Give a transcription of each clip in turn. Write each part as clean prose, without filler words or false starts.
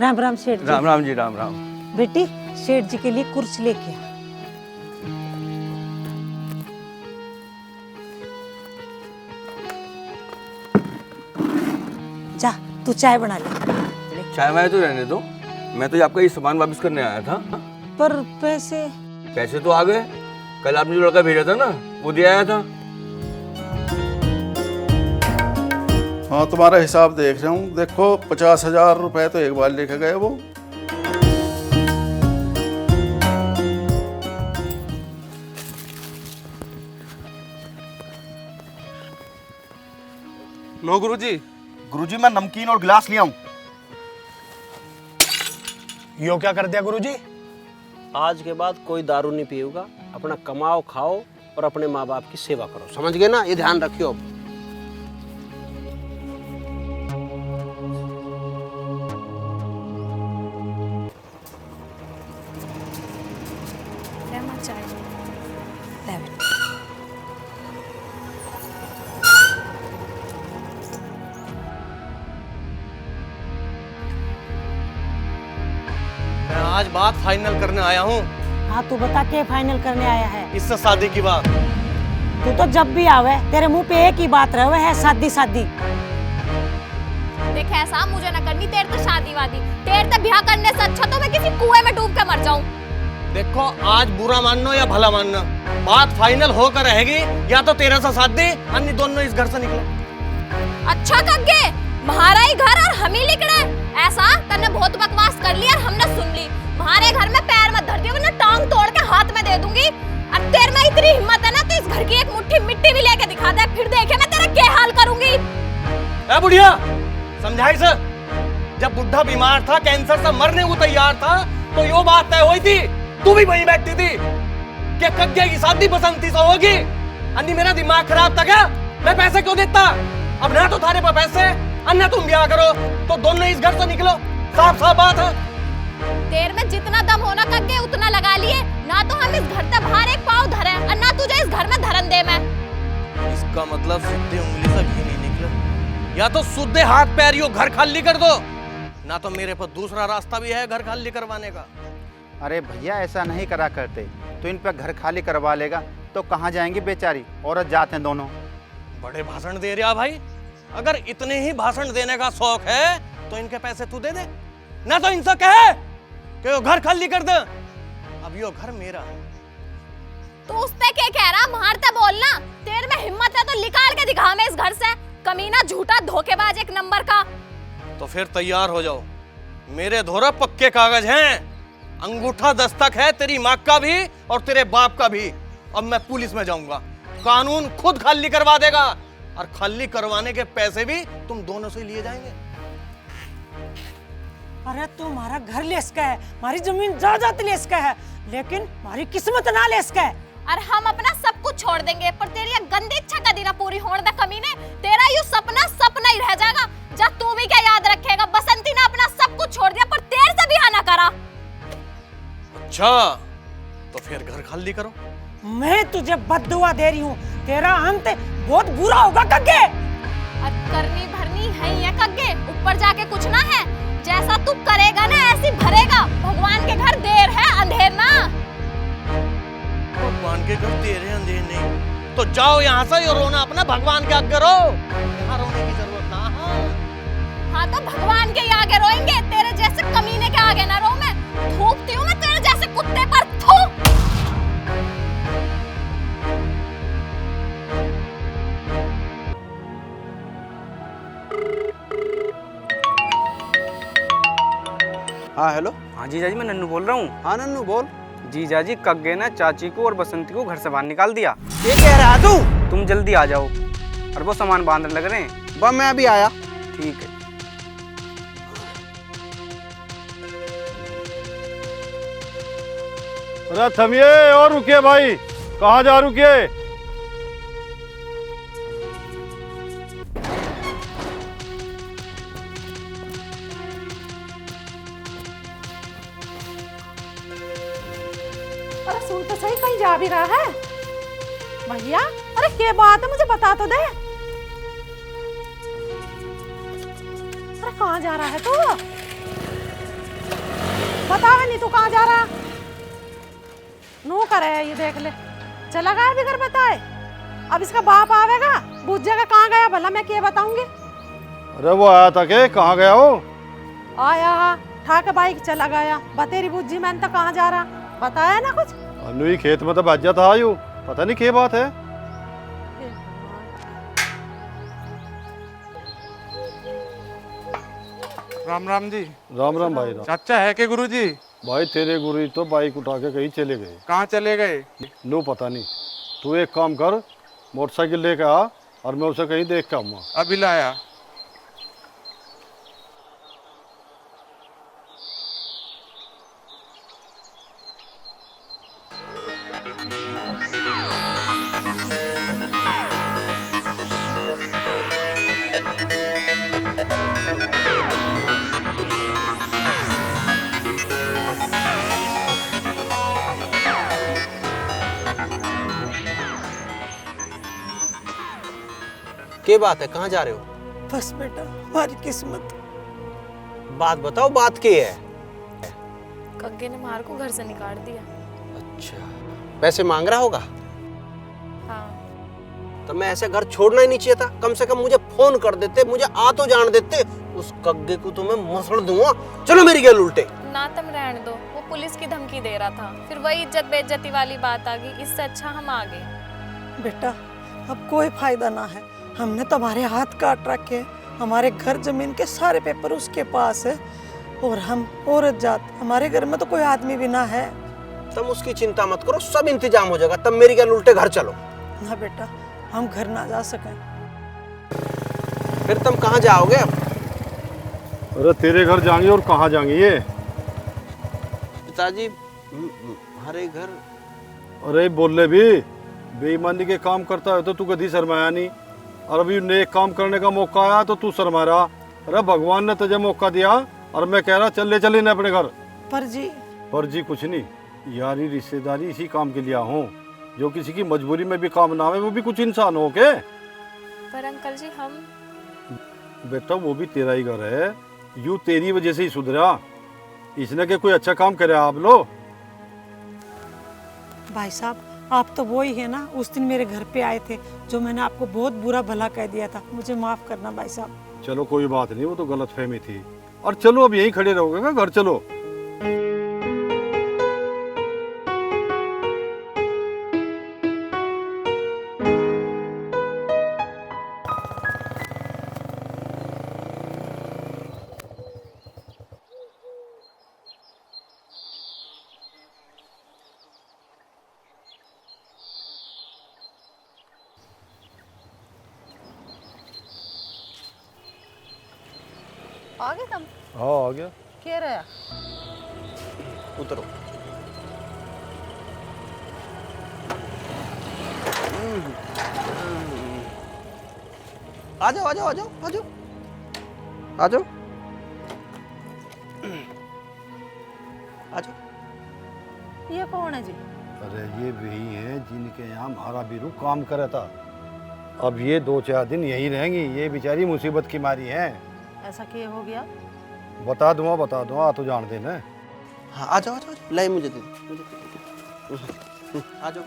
राम राम सेठ जी। राम राम जी, राम राम। बेटी सेठ जी के लिए कुर्सी लेके आ। जा तू चाय बना ले। चाय वाय तो रहने दो, मैं तो आपका ये सामान वापस करने आया था। पर पैसे? पैसे तो आ गए, कल आपने जो लड़का भेजा था ना वो दे आया था। हाँ तुम्हारा हिसाब देख रहा हूँ, देखो 50,000 रुपए तो एक बार लेके गए वो। लो गुरुजी। गुरुजी मैं नमकीन और गिलास ले आऊं। यो क्या कर दिया गुरुजी? आज के बाद कोई दारू नहीं पिएगा, अपना कमाओ खाओ और अपने माँ बाप की सेवा करो, समझ गए ना? ये ध्यान रखियो। मैं आज बात फाइनल करने आया हूँ। हाँ तू बता के फाइनल करने आया है? इससे शादी की बात। तू तो जब भी आवे तेरे मुंह पे एक ही बात रहे है, शादी शादी। देख ऐसा मुझे ना करनी, तेरे तो शादी वादी, तेरे तो ब्याह करने से अच्छा तो मैं किसी कुएं में डूब के मर जाऊं। देखो आज बुरा मानना या भला मानना, बात फाइनल होकर रहेगी, या तो तेरे से शादी अन्य दोनों इस घर से निकलो। अच्छा कग्गे, हमारा ही घर और हम ही निकले। ऐसा तन्ने बहुत बकवास कर ली और हमने सुन ली। हमारे घर में पैर मत धरती, वरना टांग तोड़ के हाथ में दे दूंगी। और तेरे में इतनी हिम्मत है ना तो इस घर की एक मुट्ठी मिट्टी भी लेके दिखा दे, फिर देखे मैं तेरा क्या हाल करूंगी। ए बुढ़िया, समझाई सर, जब बुढ़ा बीमार था, कैंसर से मरने को तैयार था, तो यो बात तय हुई थी, तू भी वहीं बैठती थी कि कग्गे की शादी बसंती से होगी। अन्नी मेरा दिमाग खराब था क्या? मैं पैसे क्यों देता? अब ना तो थारे पर पैसे, अन्ना तुम ब्याह करो तो दोनों इस घर से निकलो, साफ साफ बात है। देर में जितना दम होना कग्गे उतना लगा लिए, ना तो हम इस घर से बाहर एक पाँव धरे और ना तुझे इस घर में धरन दे मैं। इसका मतलब सीधे उंगली से घी नहीं निकला। या तो सीधे हाथ पैर यो घर खाली कर दो, ना तो मेरे पर दूसरा रास्ता भी है घर खाली करवाने का। अरे भैया ऐसा नहीं करा करते, तो इन पे घर खाली करवा लेगा तो कहाँ जाएंगी बेचारी, औरत जाते हैं दोनों। बड़े भाषण दे रहा भाई, अगर इतने ही भाषण देने का शौक है तो इनके पैसे तू दे दे, ना तो इनसे कहे कि वो घर खाली कर दे। अब यो घर मेरा है। तू उस पे क्या कह रहा? मारते बोलना, तेरे में हिम्मत है तो निकाल के दिखा मैं इस घर से। कमीना झूठा धोखेबाज एक नंबर का। तो फिर तैयार हो जाओ, मेरे धोरा पक्के कागज हैं, अंगूठा दस्तक है तेरी माँ का भी और तेरे बाप का भी। अब मैं पुलिस में जाऊंगा, कानून खुद खाली करवा देगा, और खाली करवाने के पैसे भी तुम दोनों से लिए जाएंगे। अरे तुम्हारा घर लेस का है, हमारी जमीन जायदाद लेस का है, लेकिन हमारी किस्मत ना लेस का है। और हम अपना सब कुछ छोड़ देंगे, पर तेरी ये गंदी इच्छा कभी ना पूरी होने दे कमीने। तेरा यू सपना सपना ही रह जाएगा। जा तू भी क्या याद रखेगा? बसंती ने अपना सब कुछ छोड़ दिया पर तेरे से भी आना करा। अच्छा तो फिर घर खाली करो। मैं तुझे बद्दुआ दे रही हूँ, तेरा अंत बहुत बुरा होगा कग्गे। और करनी भरनी है ये कग्गे, ऊपर जाके कुछ ना है। जैसा तू करेगा ना ऐसी भरेगा। भगवान के घर देर है अंधेर ना। भगवान के घर तेरे अंधेर नहीं, तो जाओ यहाँ से, ये रोना अपना भगवान के आगे रो, यहाँ रोने की जरूरत ना। हाँ तो भगवान के आगे रोएंगे, तेरे जैसे कमीने के आगे ना रो। मैं थूकती हूँ मैं तेरे जैसे कुत्ते पर, थूक। हाँ हेलो। हाँ जीजा जी, मैं नन्नू बोल रहा हूँ। हाँ नन्नू बोल। जीजा जी कग्गे ने चाची को और बसंती को घर से बाहर निकाल दिया। ये कह रहा तू? तुम जल्दी आ जाओ, और वो सामान बांधने लग रहे हैं। बस मैं अभी आया। ठीक है। अरे थमिए और रुकिए भाई, कहाँ जा रुकिए? अरे सुन तो सही, कहीं जा भी रहा है भैया? अरे क्या बात है, मुझे बता तो दे। अरे कहाँ जा रहा है तू? बतावे नहीं तू कहाँ जा रहा? नू करे ये देख ले, चला गया बिगर बताए। अब इसका बाप आवेगा, पूछ जाएगा कहाँ गया, भला मैं क्या बताऊंगी? अरे वो आया था के, कहाँ गया हो? आया ठा के बाइक चला गया। बतेरी बुज्जी मैंने तो कहाँ जा रहा बताया ना कुछ। अनुई खेत में तो बाजा था आयु, पता नहीं क्या बात है। राम राम जी। राम राम भाई राम। चाचा है के गुरुजी? भाई तेरे गुरु तो बाइक उठा के कहीं चले गए। कहाँ चले गए? नो पता नहीं। तू एक काम कर, मोटरसाइकिल लेके आ और मैं उसे कहीं देख के आऊंगा। अभी लाया। क्या बात है, कहाँ जा रहे हो? बस बेटा हमारी किस्मत। बात बताओ, बात क्या है? कग्गे ने मार को घर से निकाल दिया। अच्छा, पैसे मांग रहा होगा? हाँ। तो मैं ऐसे घर छोड़ना ही नहीं चाहिए था। कम से कम मुझे फोन कर देते, मुझे आ तो जान देते। उस कग्गे को तो मैं मसड़ दूंगा। चलो मेरी गैल उल्टे। ना तुम रहने दो, वो पुलिस की धमकी दे रहा था, फिर वही इज्जत बेइज्जती वाली बात आ गई। इससे अच्छा हम आ गए। बेटा अब कोई फायदा ना है, हमने तुम्हारे हाथ काट रखे। हमारे घर जमीन के सारे पेपर उसके पास है और हम औरत जात, हमारे घर में तो कोई आदमी भी ना है। तुम उसकी चिंता मत करो, सब इंतजाम हो जाएगा। तब मेरी गैल उल्टे घर चलो। ना बेटा हम घर ना जा सके। फिर तुम कहाँ जाओगे अब? अरे तेरे घर जाएंगे और कहाँ जाएंगे ये? पिताजी हमारे घर। अरे बोले भी बेईमानी के काम करता है तो तू कभी शर्माया नहीं, और अभी नेक काम करने का मौका आया तो तू शर्मा रहा। अरे भगवान ने तुझे मौका दिया और मैं कह रहा चल ले चले अपने घर। पर जी कुछ नहीं, यारी रिश्तेदारी इसी काम के लिए हूँ। जो किसी की मजबूरी में भी काम ना आवे, वो भी कुछ इंसान हो के। पर अंकल जी हम। बेटा वो भी तेरा ही घर है, यूं तेरी वजह से ही सुधरा। इसने के कोई अच्छा काम करे आप लो। भाई साहब आप तो वो ही है ना, उस दिन मेरे घर पे आए थे, जो मैंने आपको बहुत बुरा भला कह दिया था। मुझे माफ करना भाई साहब। चलो कोई बात नहीं, वो तो गलतफहमी थी। और चलो अब यहीं खड़े रहोगे ना, घर चलो। आ गए तुम? हाँ आ गया। क्या रहा? उतरो। आ जाओ आ जाओ आ जाओ आ जाओ आ जाओ आ जाओ। ये कौन है जी? अरे ये वही हैं जिनके यहाँ हमारा बीरू काम करे था। अब ये 2-4 दिन यहीं रहेंगी। ये बेचारी मुसीबत की मारी हैं। ऐसा क्या हो गया? बता दूंगा, आ तो जान देना। हाँ आ जाओ आ जाओ, लाई मुझे दे दो, मुझे दे दो। आ जाओ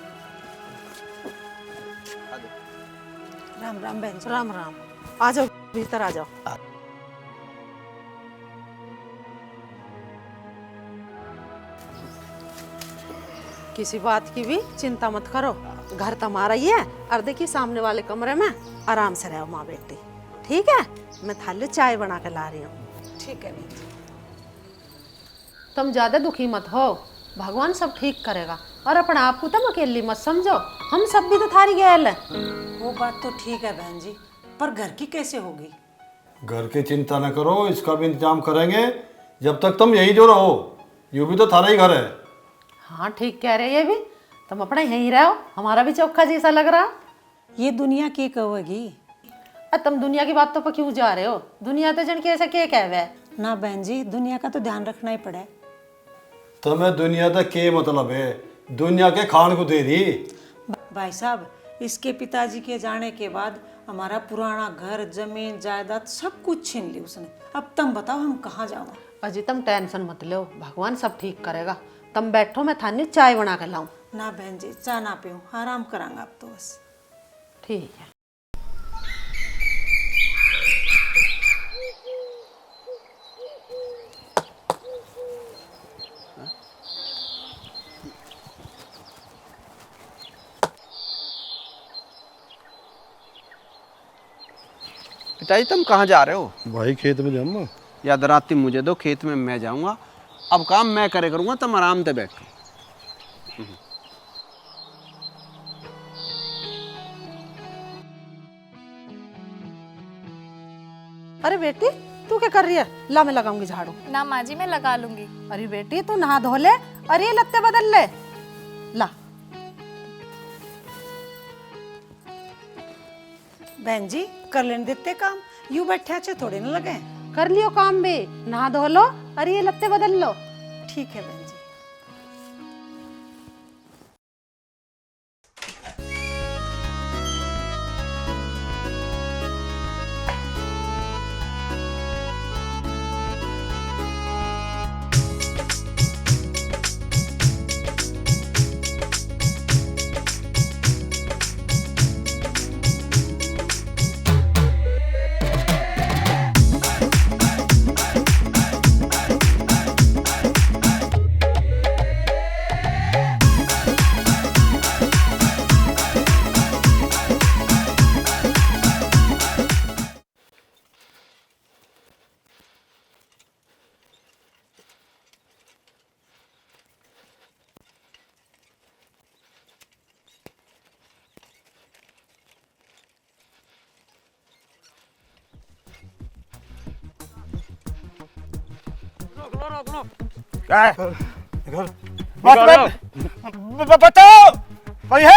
आ जाओ। राम राम बहन जी। राम राम। आ जाओ भीतर आ जाओ। किसी बात की भी चिंता मत करो, घर तुम्हारा ही है। और देखिए सामने वाले कमरे में आराम से रहो माँ बेटी, ठीक है? मैं थाली चाय बना के ला रही हूँ। ठीक है बहन जी। तुम ज्यादा दुखी मत हो, भगवान सब ठीक करेगा। और अपने आप को तुम अकेली मत समझो, हम सब भी तो थारी गैल है। वो बात तो ठीक है बहन जी, पर घर की कैसे होगी? घर की चिंता न करो, इसका भी इंतजाम करेंगे। जब तक तुम यहीं जो रहो, यूं भी तो थारा ही घर है। हाँ ठीक कह रहे, ये भी तुम अपना यहीं रहो, हमारा भी चौखा जैसा लग रहा। ये दुनिया की कहोगी? तुम दुनिया की बातों पर क्यों जा रहे हो? दुनिया तो जन के ऐसा क्या कहवे है। ना बहन जी, दुनिया का तो ध्यान रखना ही पड़े। तुम्हें दुनिया तक के मतलब है? दुनिया के खान को दे दी। भाई साहब इसके पिताजी के जाने के बाद हमारा पुराना घर जमीन जायदाद सब कुछ छीन ली उसने। अब तुम बताओ हम कहाँ जाओ। अजी तुम टेंशन मत लो, भगवान सब ठीक करेगा। तुम बैठो, मैं थानी चाय बना के लाऊं। ना बहन जी, चाय ना पियो, आराम करांगा अब तो बस। ठीक है। पिताजी तुम कहाँ जा रहे हो? भाई खेत में जाऊंगा। या दराती मुझे दो, खेत में मैं जाऊंगा। अब काम मैं करे करूंगा, तुम आराम से बैठो। अरे बेटी तू क्या कर रही है? ला मैं लगाऊंगी झाड़ू। ना माँ जी, मैं लगा लूंगी। अरे बेटी तू नहा धो ले, अरे ये लत्ते बदल ले। ला बहन जी कर लेने देते काम, यूं बैठे अच्छे थोड़े ना लगे। कर लियो काम भी, नहा धो लो, अरे ये लत्ते बदल लो। ठीक है बहन जी। क्या है? बताओ कोई है?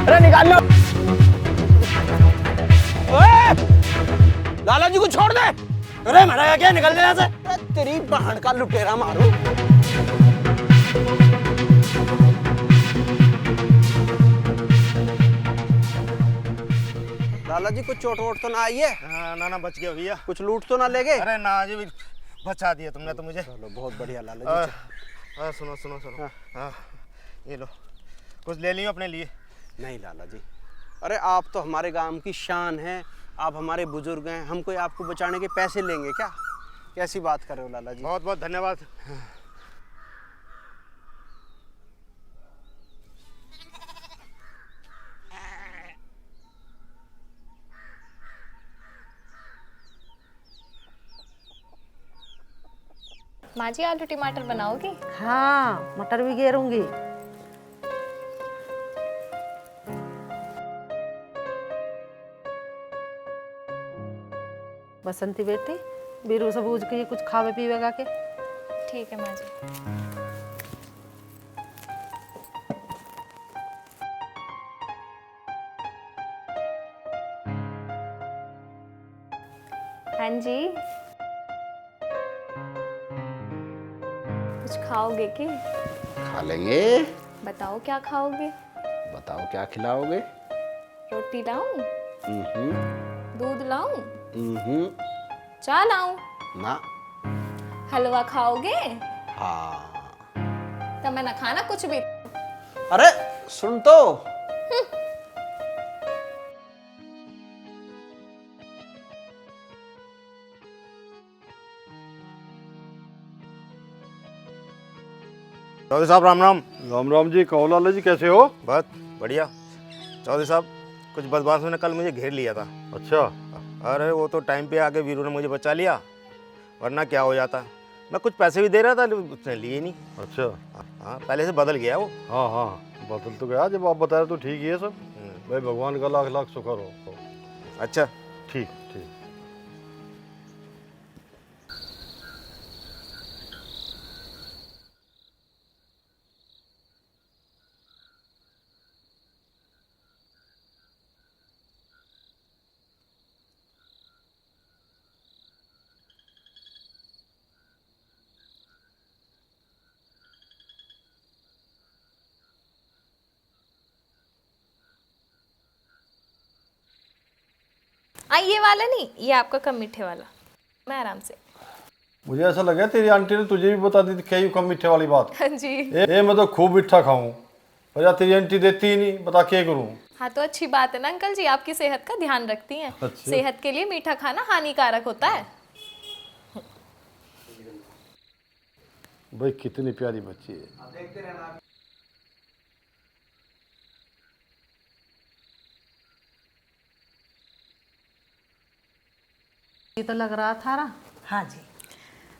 अरे निकाल लो। लाला जी को छोड़ दे। अरे मरा क्या, निकल दे यहाँ से। तेरी बहन का लुटेरा मारो। लाला जी कुछ चोट वोट तो ना आई है? ना ना बच गया भैया। कुछ लूट तो ना ले गए? अरे ना जी, बचा दिया तुमने तो मुझे। चलो बहुत बढ़िया लाला जी। सुनो सुनो सुनो। हाँ ये लो, कुछ ले लियो अपने लिए। नहीं लाला जी, अरे आप तो हमारे गांव की शान हैं, आप हमारे बुजुर्ग हैं, हम कोई आपको बचाने के पैसे लेंगे क्या? कैसी बात कर रहे हो लाला जी? बहुत बहुत धन्यवाद। माँ जी आलू टमाटर बनाओगी? हाँ मटर भी गेरूंगी। बसंती बेटी बीरू से बूझ के कुछ खावे पीवेगा के? ठीक है माँ जी। हाँ जी, कुछ खाओगे की? खा लेंगे। बताओ क्या खाओगे? बताओ क्या खिलाओगे? रोटी लाऊं? दूध लाऊं? चाय लाऊं? ना। हलवा खाओगे? हाँ। तो मैं ना खाना कुछ भी। अरे सुन तो। चौधरी साहब राम राम। राम राम जी। कहो लाला जी कैसे हो? बहुत बढ़िया। चौधरी साहब कुछ बदमाशों ने कल मुझे घेर लिया था। अच्छा। अरे वो तो टाइम पे आके वीरू ने मुझे बचा लिया, वरना क्या हो जाता। मैं कुछ पैसे भी दे रहा था, उसने लिए नहीं। अच्छा। हाँ पहले से बदल गया वो। हाँ हाँ बदल तो गया, जब आप बता रहे तो ठीक ही है सब। भाई भगवान का लाख लाख शुक्र हो। अच्छा ठीक ठीक। ये वाला नहीं, ये आपका कम मीठे वाला। मैं आराम से। मुझे ऐसा लगा तेरी आंटी ने तुझे भी बता दी थी क्या यूं कम मीठे वाली बात। हाँ जी। ये मैं तो खूब मीठा खाऊं, पर यार तेरी आंटी देती ही नहीं, बता क्या करूं। हाँ तो अच्छी बात है ना अंकल जी, आपकी सेहत का ध्यान रखती हैं। अच्छा। सेहत के लिए मीठा खाना हानिकारक होता है। भाई कितनी प्यारी बच्ची है। ये तो लग रहा था ना। हाँ जी।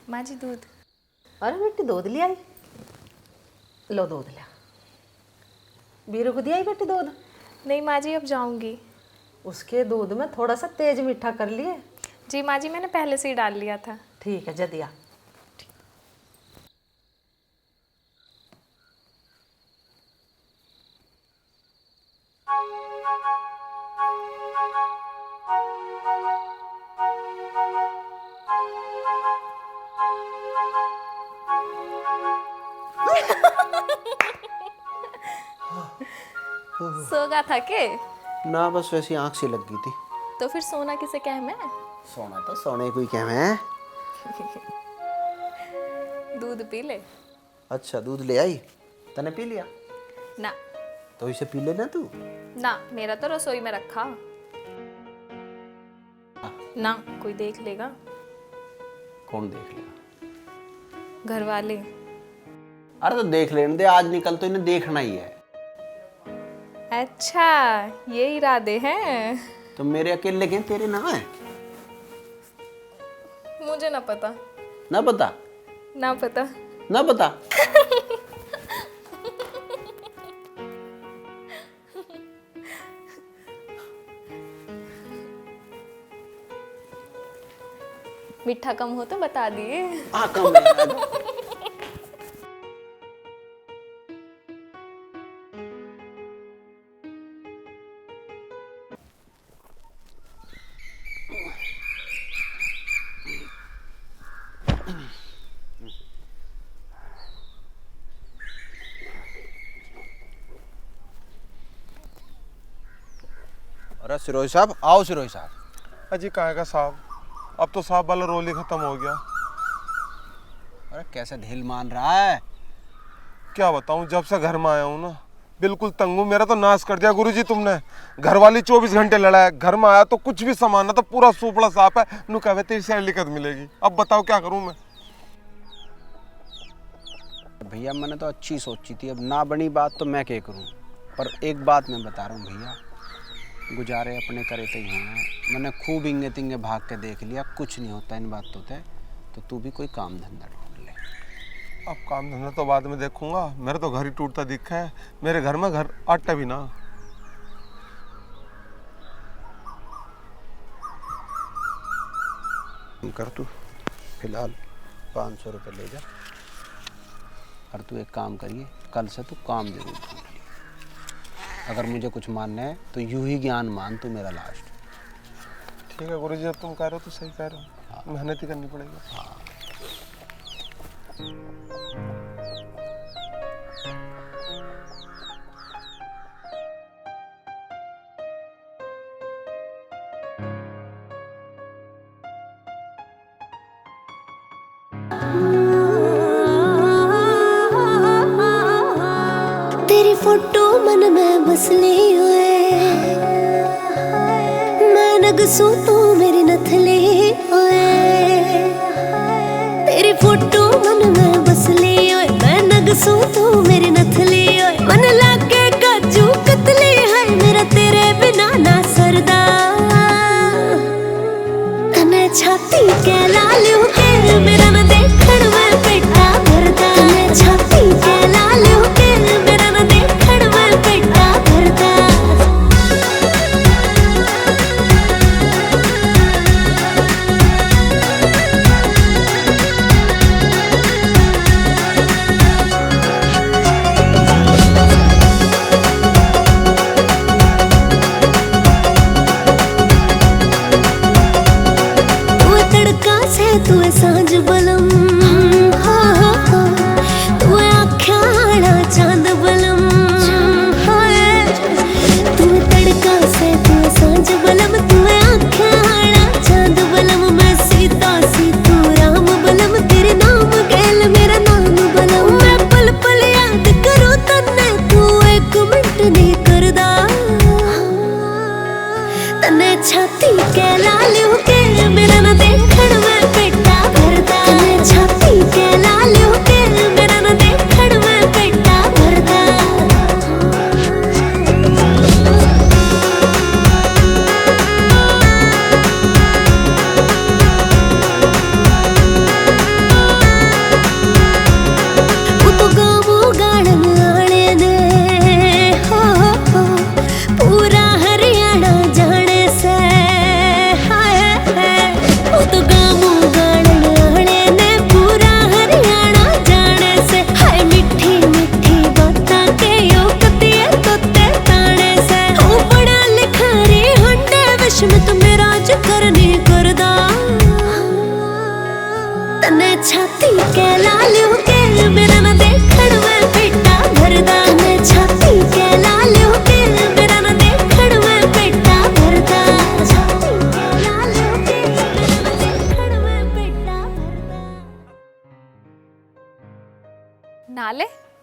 माँ जी दूध। अरे बेटी दूध ले आई, लो दूध ले। बीरू को दिया ही बेटी दूध? नहीं माँ जी, अब जाऊंगी। उसके दूध में थोड़ा सा तेज मीठा कर लिए। जी माँ जी, मैंने पहले से ही डाल लिया था। ठीक है जदिया। सो गया था के? ना बस वैसी आंख सी लग गई थी। तो फिर सोना किसे कह मैं? सोना तो सोने को ही कह मैं। दूध पी ले। अच्छा दूध ले आई, तने पी लिया? ना। तो इसे पी लेना तू। ना, मेरा तो रसोई में रखा। ना, कोई देख लेगा। कौन देख लेगा? घर वाले। अरे तो देख लेने दे, आज निकल तो इन्हें देखना ही है। अच्छा, ये इरादे हैं। तो मेरे अकेले के तेरे ना है? मुझे ना पता। ना पता? ना पता। ना पता? मीठा कम हो तो बता दिए। कम अरे सिरोही साहब, आओ सिरोही साहब। अजी कहाँ का साहब, अब तो साहब वाला रोल ही खत्म हो गया। अरे कैसे ढील मान रहा है। क्या बताऊं, जब से घर में आया हूँ ना बिल्कुल तंग हूँ। मेरा तो नाश कर दिया गुरुजी तुमने। घर वाली 24 घंटे लड़ा है, घर में आया तो कुछ भी सामान ना तो पूरा सूपड़ा साफ है। नु कहवे तेरी सैलरी कद मिलेगी। अब बताओ क्या करूँ मैं। भैया मैंने तो अच्छी सोची थी, अब ना बनी बात तो मैं क्या करूँ। पर एक बात मैं बता रहा हूँ भैया, गुजारे अपने करे तो ही हैं। मैंने खूब इंगे तिंगे भाग के देख लिया, कुछ नहीं होता इन बातों से। तो तू भी कोई काम धंधा ढूंढ ले। अब काम धंधा तो बाद में देखूंगा, मेरा तो घर ही टूटता दिखा है। मेरे घर में घर आटा भी ना। कर तू फिलहाल 500 रुपये ले जा, और तू एक काम करिए, कल से तू काम जरूर ढूंढ लिया। अगर मुझे कुछ मानना है तो यूं ही ज्ञान मान तू मेरा लास्ट। ठीक है गुरुजी, अब तुम कह रहे हो तो सही कह रहे हो। मेहनत ही करनी पड़ेगी। तेरी फोटो मन में बस ली हुए, मैं नगसू तू मेरी नथली हुए। तेरी फोटो मन में बस ली हुए, मैं नगसू तू मेरी नथली हुए। मन लागे काजू कतली है, मेरा तेरे बिना ना सरदा। तने छाती के लालियो के मेरा न देखण में पेटा भरदा। तने छाती के लालियो के मेरा न देखण में पेटा भरदा। तू तड़का से तू सांझ बलम, तू आख्या आड़ा चांद बलम। तू तड़का से तू सांझ बलम, तू आख्या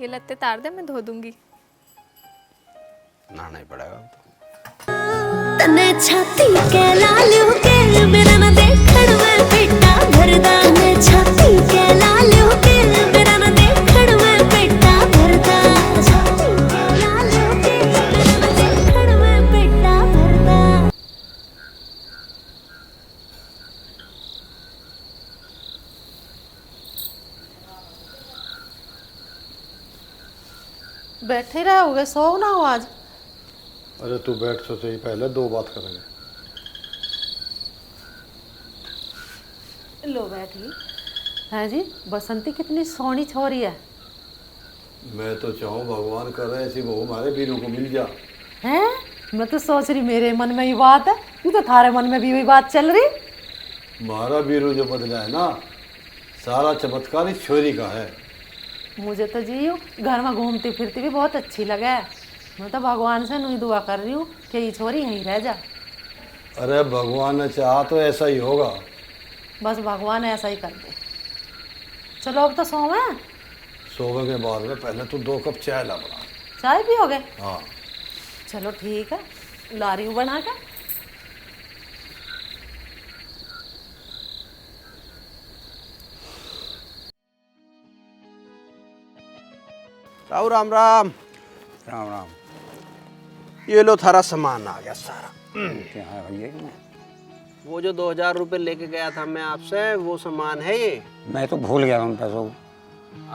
ये लत्ते तार दे, मैं धो दूंगी। नहाना ही पड़ेगा। तने छाती के लालियो के मेरा न देखण में पेटा भरदा, तने छाती के लालियो के मेरा न देखण में पेटा भरदा, छाती के लालियो के मेरा न देखण में पेटा भरदा। बैठे रहोगे, सो ना हो आज। अरे तू बैठ तो सही, पहले दो बात करेंगे। लो बैठी है जी। बसंती कितनी सोहनी छोरी है। मैं तो चाहूँ भगवान करे ऐसी बहू हमारे बीरू को मिल जा। हैं? मैं तो सोच रही मेरे मन में ही बात है, ये तो थारे मन में भी वही बात चल रही। हमारा बीरू जो बदला है ना, सारा चमत्कार इस छोरी का है। मुझे तो जी घर में घूमती फिरती भी बहुत अच्छी लगे है। मैं तो भगवान से नहीं दुआ कर रही हूँ कि ये छोरी यहीं रह जा। अरे भगवान ने चाहा तो ऐसा ही होगा। बस भगवान ऐसा ही कर दे। चलो अब तो सोवे। सोने के बाद में पहले तू 2 कप चाय ला बना। चाय पियोगे? हाँ चलो ठीक है, ला रही हूँ बना के। राव राम राम। राम राम। ये लो थारा सामान आ गया सारा। क्या है भैया? वो जो 2000 रुपये लेके गया था मैं आपसे, वो सामान है ये। मैं तो भूल गया उन पैसों को।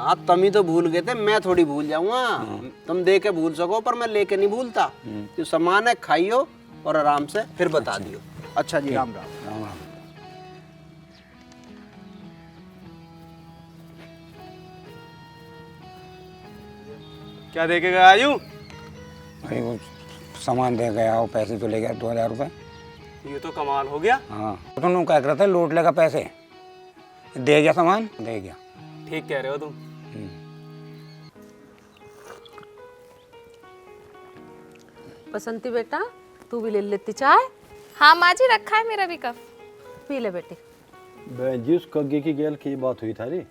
आप तुम ही तो भूल गए थे, मैं थोड़ी भूल जाऊंगा। तुम दे के भूल सको पर मैं लेके नहीं भूलता। जो सामान है खाइयो और आराम से फिर बता दियो। अच्छा जी, राम राम। राम राम। क्या दे के गया यूं? अरे वो सामान दे गया, वो पैसे तो ले गया 2000 रुपये। ये तो कमाल हो गया। हाँ तो तुम क्या कर रहे थे, लूट लेगा पैसे, दे गया सामान, दे गया। ठीक कह रहे हो तुम। बसंती बेटा, तू भी ले लेती चाय। हाँ माँ जी, रखा है मेरा भी कप। पी ले बेटी। बहन जी, उस कग्गे की गेल की बात हुई थारी।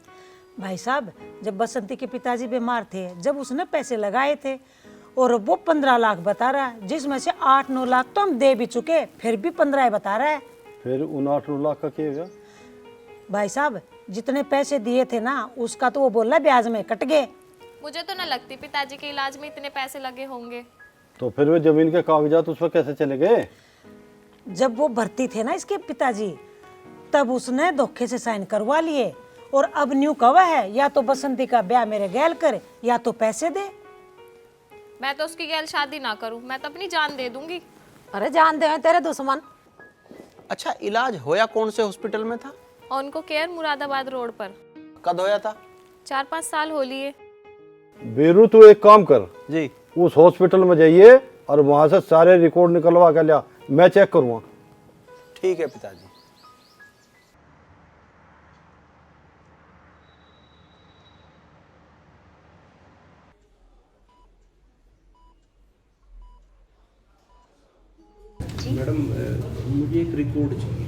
भाई साहब, जब बसंती के पिताजी बीमार थे, जब उसने पैसे लगाए थे और वो 15 लाख बता रहा है, जिसमें से 8-9 लाख तो हम दे भी चुके, फिर भी 15 बता रहा है। फिर उन 8 लाख का क्या होगा? भाई साहब, जितने पैसे दिए थे ना, उसका तो वो बोल रहा ब्याज में कट गए। मुझे तो न लगती पिताजी के इलाज में इतने पैसे लगे होंगे। तो फिर वो जमीन के कागजात उस पर कैसे चले गए? जब वो भर्ती थे ना इसके पिताजी, तब उसने धोखे से साइन करवा लिए और अब न्यू कवा है, या तो बसंती का ब्याह मेरे गैल कर या तो पैसे दे। मैं तो उसकी गैल शादी ना करूं, मैं तो अपनी जान दे दूंगी। अरे जान दे तेरे दुश्मन। अच्छा, इलाज होया कौन से हॉस्पिटल में था? और उनको केयर मुरादाबाद रोड पर। कब होया था? 4-5 साल हो लिए। बीरू, तू एक काम कर जी, उस हॉस्पिटल में जाइए और वहां से सारे रिकॉर्ड निकलवा कर लिया, मैं चेक करूँगा। ठीक है पिताजी। मैडम, मुझे एक रिकॉर्ड चाहिए।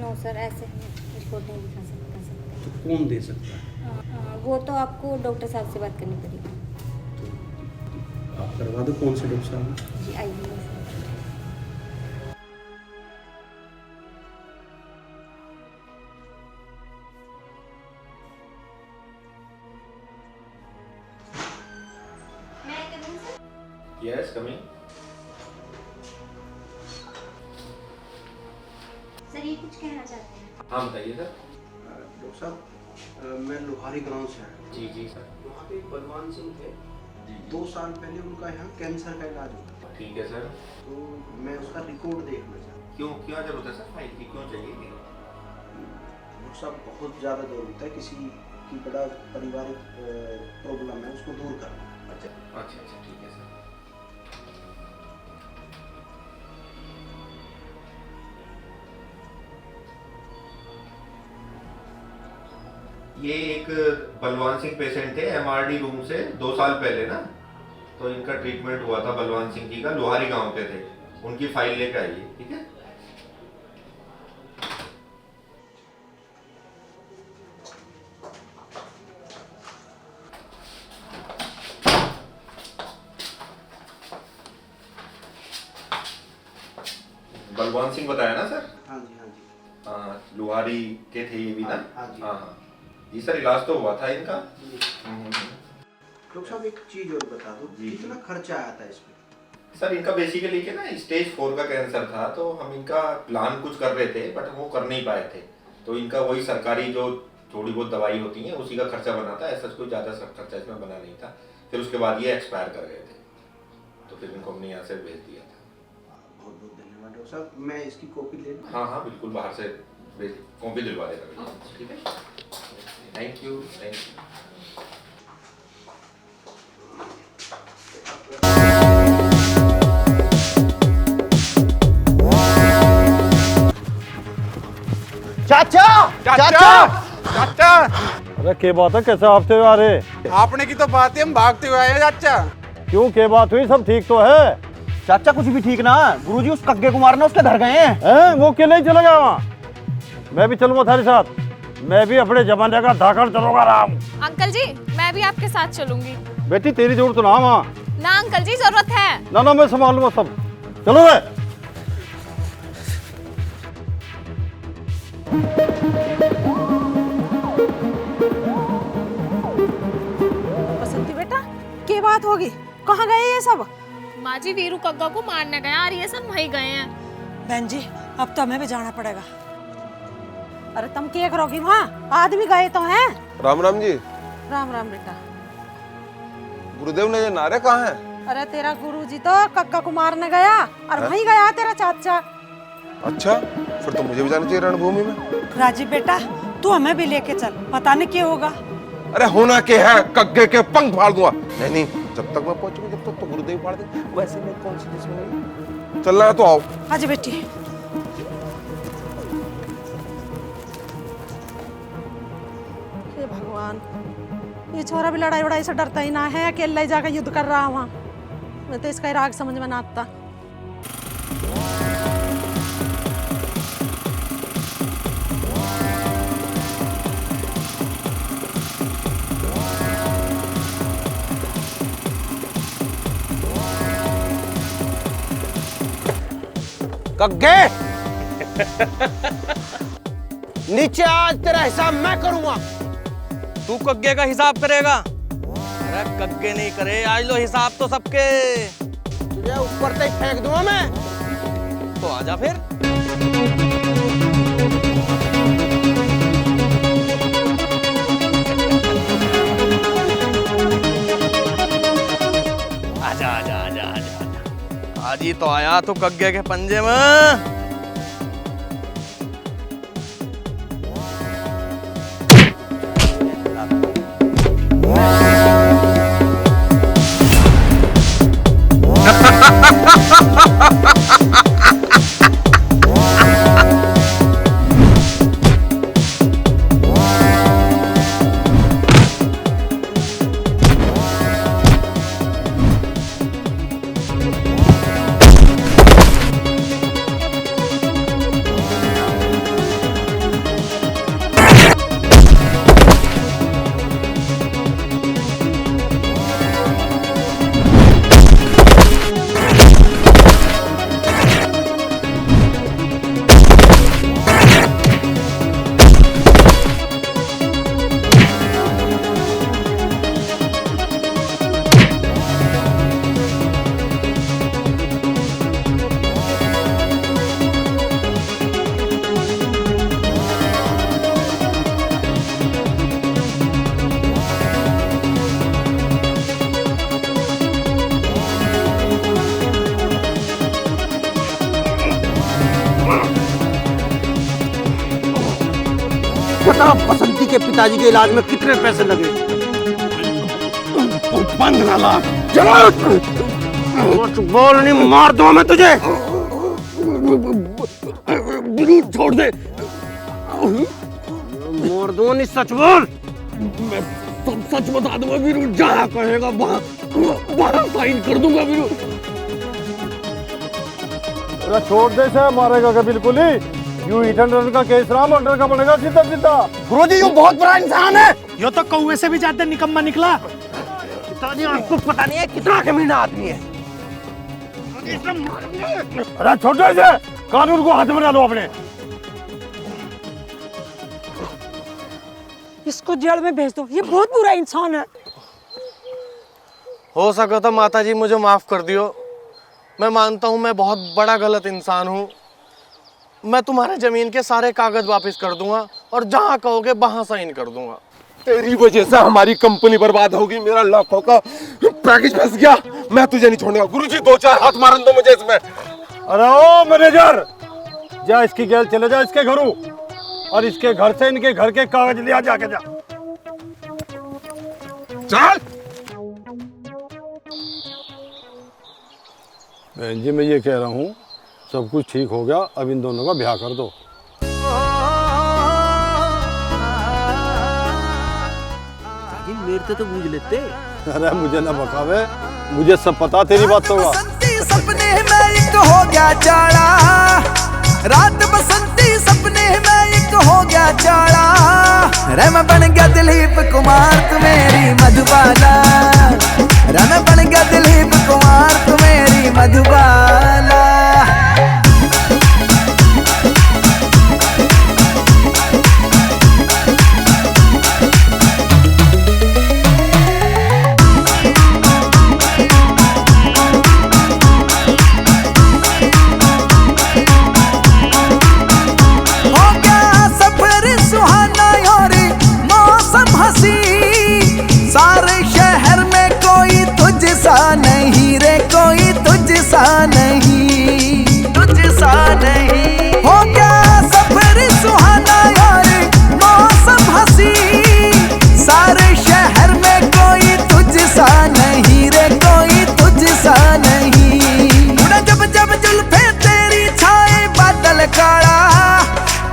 नो सर, ऐसे रिपोर्ट नहीं दिखा सकते। तो कौन दे सकता है? वो तो आपको डॉक्टर साहब से बात करनी पड़ेगी। आप करवा दो। कौन से डॉक्टर साहब? जी आइए। Yes, coming. सर, ये कुछ कहना चाहते हैं? हाँ बताइए सर। डॉक्टर साहब, मैं लोहारी गांव से आया। जी जी सर। वहाँ पे एक बलवान सिंह थे। 2 साल पहले उनका यहाँ कैंसर का इलाज हुआ था। ठीक है सर। तो मैं उसका रिकॉर्ड देखना चाहता हूँ। क्यों, क्या जरूरत है सर फाइल की, क्यों चाहिए? डॉक्टर साहब, बहुत ज़्यादा जरूरत है, किसी की बड़ा पारिवारिक प्रॉब्लम है, उसको दूर करना। अच्छा अच्छा अच्छा, ठीक है सर। ये एक बलवान सिंह पेशेंट थे एमआरडी रूम से 2 साल पहले ना, तो इनका ट्रीटमेंट हुआ था बलवान सिंह जी का, लोहारी गांव के थे। उनकी फाइल लेकर आइए, ठीक है? बलवान सिंह बताया ना सर? हाँ जी हाँ जी। हाँ, लुहारी के थे ये भी ना? हाँ जी। हाँ जी सर, इलाज तो हुआ था इनका। डॉक्टर साहब एक चीज और बता दो, कितना खर्चा आया था इसमें? सर इनका बेसिकली क्या ना स्टेज 4 का कैंसर था, तो हम इनका प्लान कुछ कर रहे थे बट वो कर नहीं पाए थे, तो इनका वही सरकारी जो थोड़ी बहुत दवाई होती है उसी का खर्चा बना था, ऐसा कोई ज़्यादा खर्चा इसमें बना नहीं था। फिर उसके बाद ये एक्सपायर कर गए थे, तो फिर इनको हमने यहाँ से भेज दिया था। बहुत बहुत धन्यवाद डॉक्टर साहब, मैं इसकी कॉपी ले लूँ? हाँ हाँ बिल्कुल, बाहर से कॉपी दिलवा देगा, ठीक है। Thank you thank you. चाचा चाचा चाचा, अरे क्या बात है, कैसे आपसे आ रहे? आपने की तो बात है, हम भागते हुए आए चाचा। क्यों, क्या बात हुई? सब ठीक तो है? चाचा कुछ भी ठीक ना, गुरुजी उस कग्गे कुमार ने उसके घर गए हैं। वो अकेले ही चला गया वहाँ? मैं भी चलूंगा थारे साथ, मैं भी अपने जमाने का धाकड़ चलूंगा राम। अंकल जी मैं भी आपके साथ चलूंगी। बेटी तेरी जरूरत ना वहाँ। ना अंकल जी जरूरत है। ना मैं संभाल लूंगा सब, चलो रे। बसंती बेटा क्या बात होगी, कहाँ गए ये सब? माँ जी वीरू कग्गा को मारने गया और ये सब वहीं गए हैं। बहन जी अब तो हमें भी जाना पड़ेगा। अरे तुम क्या करोगी वहाँ, आदमी गए तो हैं। राम राम जी। राम राम बेटा। गुरुदेव ने ये नारे कहाँ हैं? अरे तेरा गुरुजी तो कक्का को मारने गया और वहीं गया तेरा चाचा। अच्छा, फिर तो मुझे भी जाना चाहिए रणभूमि में। राजीव बेटा तू हमें भी लेके चल, पता नहीं क्या होगा। अरे होना क्या है, कग्गे के पंख फाड़ दूंगा। नहीं, जब तक मैं पहुंचूंगा जब तक तो गुरुदेव फाड़ दे, वैसे मैं कौन सी दुश्मनी। चलना है तो आओ। आजा बेटी। हे भगवान, ये छोरा भी लड़ाई वड़ाई से डरता ही ना है, अकेला ही जाकर युद्ध कर रहा वहाँ। मैं तो इसका राग समझ में ना आता। कग्गे नीचे आज तेरा हिसाब मैं करूंगा। तू कग्गे का हिसाब करेगा? अरे कग्गे नहीं करे, आज लो हिसाब तो सबके। तुझे ऊपर तक फेंक दूंगा मैं। तो आजा फिर। आजा आजा आजा आजा, आज ही तो आया तो कग्गे के पंजे में। बता बसंती के पिताजी के इलाज में कितने पैसे लगे? 15 लाख। चलो बोल नहीं, मार दूंगा मैं तुझे। छोड़ दे, मार दूंगा नहीं, सच बोल। मैं सब सच बता दूंगा वीरू, जहाँ कहेगा वहाँ साइन कर दूंगा वीरू। छोड़ दे से, मारेगा क्या बिल्कुल ही। यू हिट एंड रन का केस रहा, मर्डर का बनेगा सीधा सीधा। गुरुजी यू बहुत बड़ा इंसान है। यो तो कौवे से भी ज्यादा निकम्मा निकला। पिताजी आपको पता नहीं है कितना कमीना आदमी है। अरे छोटे से कानून को हाथ में ना लो अपने। इसको जेल में भेज दो, ये बहुत बुरा इंसान है। हो सके तो माता जी मुझे माफ कर दियो। मैं मानता हूँ मैं बहुत बड़ा गलत इंसान हूँ। मैं तुम्हारे जमीन के सारे कागज वापस कर दूंगा और जहाँ कहोगे वहां साइन कर दूंगा। तेरी वजह से हमारी कंपनी बर्बाद होगी, मेरा लाखों का पैकेज फंस गया। मैं तुझे नहीं छोड़ूंगा। गुरुजी 2-4 हाथ मारन दो मुझे इसमें। अरे ओ मैनेजर, जा इसकी गैल चले जा इसके घरों और इसके घर से इनके घर के कागज लिया जाके जा। चल। बहन जी मैं ये कह रहा हूँ सब कुछ ठीक हो गया, अब इन दोनों का ब्याह कर दो। मेरे तो बूझ लेते। अरे मुझे ना बकावे, मुझे सब पता तेरी बात होगा। सपने में एक हो गया जाड़ा, रात बसंती सपने में एक हो गया जाड़ा। रे मैं बन गया दिलीप कुमार तू मेरी मधुबाला, रे मैं बन गया दिलीप कुमार तू मेरी मधुबाला। सारे शहर में कोई तुझसा नहीं रे, कोई तुझसा नहीं, तुझसा नहीं। हो गया सफर सुहाना यार, मौसम हंसी। सारे शहर में कोई तुझसा नहीं रे, कोई तुझसा नहीं। उड़ा जब जब जुल्फे तेरी छाए बादल काला,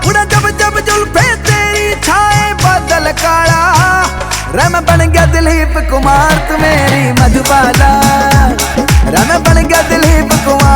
उड़ा जब जब जुल्फे तेरी छाए बादल काला। रे मैं बन गया दिलीप कुमार तू मेरी मधुबाला, रे मैं बन गया दिलीप कुमार।